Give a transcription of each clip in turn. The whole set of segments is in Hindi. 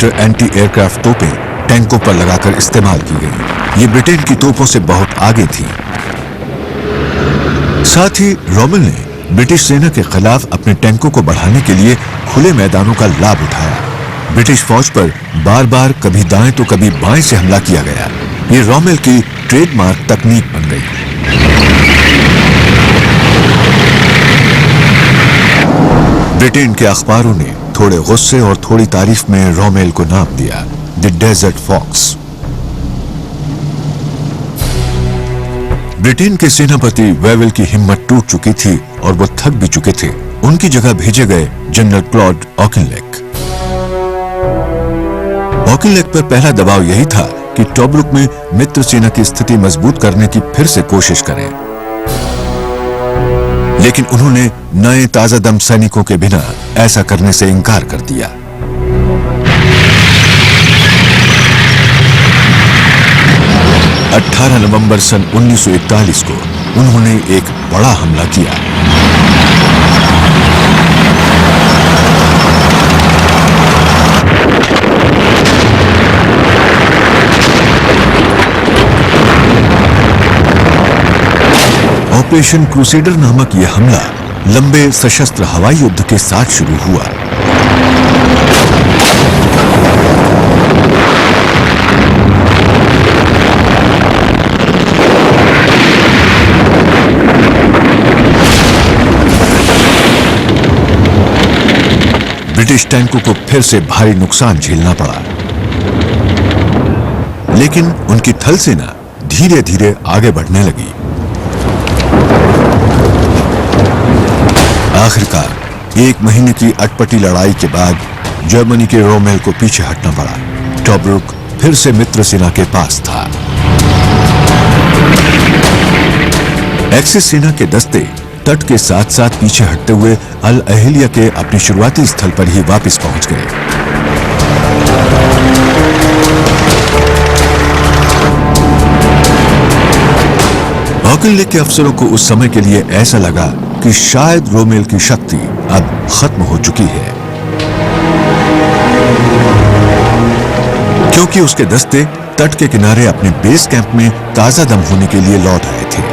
मिलीमीटर एंटी एयरक्राफ्ट तोपें टैंकों पर लगाकर इस्तेमाल की गई। ये ब्रिटेन की तोपों से बहुत आगे थी। साथ ही रोमेल ने ब्रिटिश सेना के खिलाफ अपने टैंकों को बढ़ाने के लिए खुले मैदानों का लाभ उठाया। ब्रिटिश फौज पर बार बार कभी दाएं तो कभी बाएं से हमला किया गया। ये रोमेल की ट्रेडमार्क तकनीक बन गई। ब्रिटेन के अखबारों ने थोड़े गुस्से और थोड़ी तारीफ में रोमेल को नाम दिया द डेजर्ट फॉक्स। ब्रिटेन के सेनापति वेवेल की हिम्मत टूट चुकी थी और वो थक भी चुके थे। उनकी जगह भेजे गए जनरल क्लॉड ऑकिनलेक। ऑकिनलेक पर पहला दबाव यही था कि टोब्रुक में मित्र सेना की स्थिति मजबूत करने की फिर से कोशिश करें, लेकिन उन्होंने नए ताजा दम सैनिकों के बिना ऐसा करने से इनकार कर दिया। नवंबर सन 1941 को उन्होंने एक बड़ा हमला किया। ऑपरेशन क्रूसेडर नामक यह हमला लंबे सशस्त्र हवाई युद्ध के साथ शुरू हुआ। ब्रिटिश टैंकों को फिर से भारी नुकसान झेलना पड़ा, लेकिन उनकी थल सेना धीरे धीरे आगे बढ़ने लगी। आखिरकार 1 महीने की अटपटी लड़ाई के बाद जर्मनी के रोमेल को पीछे हटना पड़ा। टोब्रुक फिर से मित्र सेना के पास था। एक्सिस सेना के दस्ते तट के साथ साथ पीछे हटते हुए अल अहिलिया के अपने शुरुआती स्थल पर ही वापस पहुंच गए। ऑकिनलेक के अफसरों को उस समय के लिए ऐसा लगा कि शायद रोमेल की शक्ति अब खत्म हो चुकी है, क्योंकि उसके दस्ते तट के किनारे अपने बेस कैंप में ताजा दम होने के लिए लौट आए थे।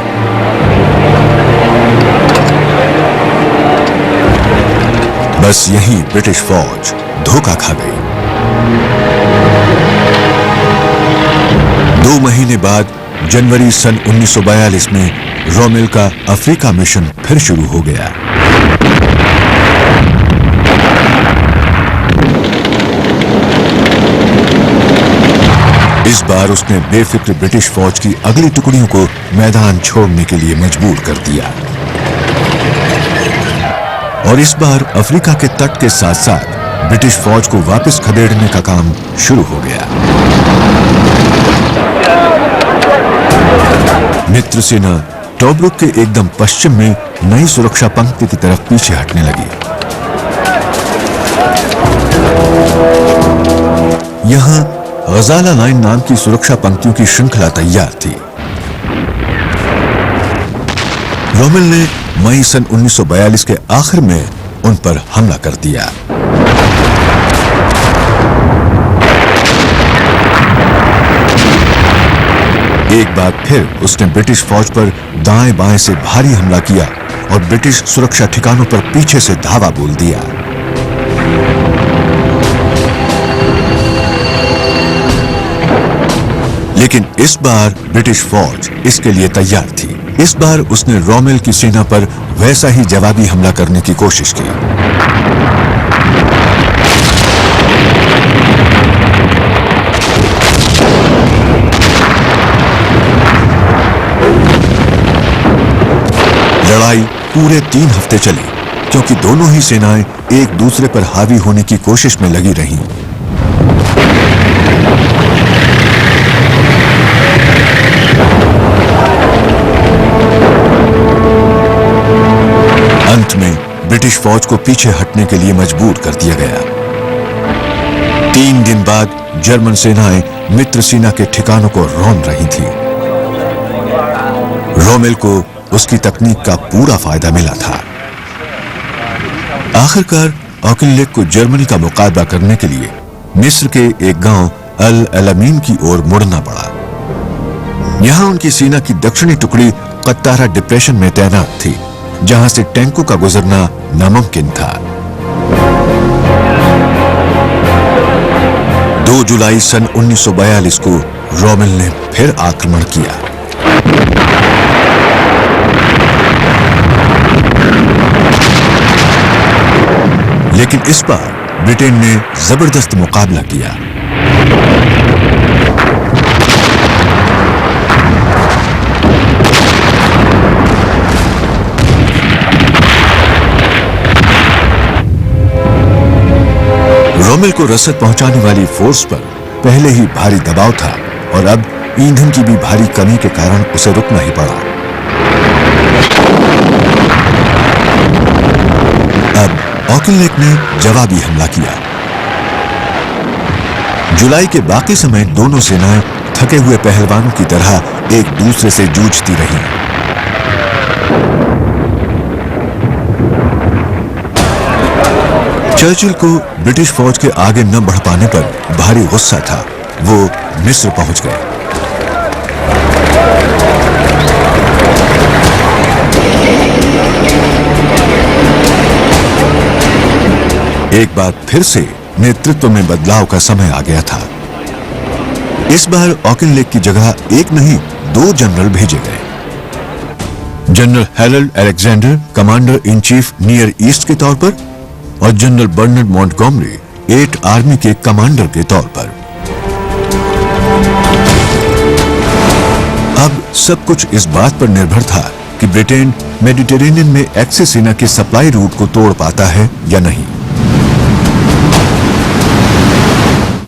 बस यहीं ब्रिटिश फौज धोखा खा गई। 2 महीने बाद जनवरी सन 1942 में रोमेल का अफ्रीका मिशन फिर शुरू हो गया। इस बार उसने बेफिक्र ब्रिटिश फौज की अगली टुकड़ियों को मैदान छोड़ने के लिए मजबूर कर दिया और इस बार अफ्रीका के तट के साथ साथ ब्रिटिश फौज को वापस खदेड़ने का काम शुरू हो गया। मित्र सेना टोब्रुक के एकदम पश्चिम में नई सुरक्षा पंक्ति की तरफ पीछे हटने लगी। यहां गजाला लाइन नाम की सुरक्षा पंक्तियों की श्रृंखला तैयार थी। रोमेल ने मई सन 1942 के आखिर में उन पर हमला कर दिया। एक बार फिर उसने ब्रिटिश फौज पर दाएं बाएं से भारी हमला किया और ब्रिटिश सुरक्षा ठिकानों पर पीछे से धावा बोल दिया। लेकिन इस बार ब्रिटिश फौज इसके लिए तैयार थी। इस बार उसने रोमेल की सेना पर वैसा ही जवाबी हमला करने की कोशिश की। लड़ाई पूरे 3 हफ्ते चली, क्योंकि दोनों ही सेनाएं एक दूसरे पर हावी होने की कोशिश में लगी रहीं। अंत में ब्रिटिश फौज को पीछे हटने के लिए मजबूर कर दिया गया। 3 दिन बाद जर्मन सेनाएं मित्र सेना के ठिकानों को रौंद रही थी। रोमेल को उसकी तकनीक का पूरा फायदा मिला था। आखिरकार ऑकिनलेक को जर्मनी का मुकाबला करने के लिए मिस्र के एक गांव अल अलामीन की ओर मुड़ना पड़ा। यहां उनकी सेना की दक्षिणी टुकड़ी कत्तारा डिप्रेशन में तैनात थी, जहां से टैंकों का गुजरना नामुमकिन था। 2 जुलाई सन 1942 को रोमेल ने फिर आक्रमण किया। लेकिन इस बार ब्रिटेन ने जबरदस्त मुकाबला किया। रोमेल को रसद पहुंचाने वाली फोर्स पर पहले ही भारी दबाव था और अब ईंधन की भी भारी कमी के कारण उसे रुकना ही पड़ा। अब ऑकिनलेक ने जवाबी हमला किया। जुलाई के बाकी समय दोनों सेनाएं थके हुए पहलवानों की तरह एक दूसरे से जूझती रहीं। चर्चिल को ब्रिटिश फौज के आगे न बढ़ पाने पर भारी गुस्सा था। वो मिस्र पहुंच गए। एक बार फिर से नेतृत्व में बदलाव का समय आ गया था। इस बार ऑकिनलेक की जगह एक नहीं 2 जनरल भेजे गए। General Harold Alexander commander in chief near east के तौर पर और जनरल बर्नार्ड मॉन्टगोमरी 8 आर्मी के कमांडर के तौर पर। अब सब कुछ इस बात पर निर्भर था कि ब्रिटेन मेडिटेरेनियन में एक्सिस सेना के सप्लाई रूट को तोड़ पाता है या नहीं।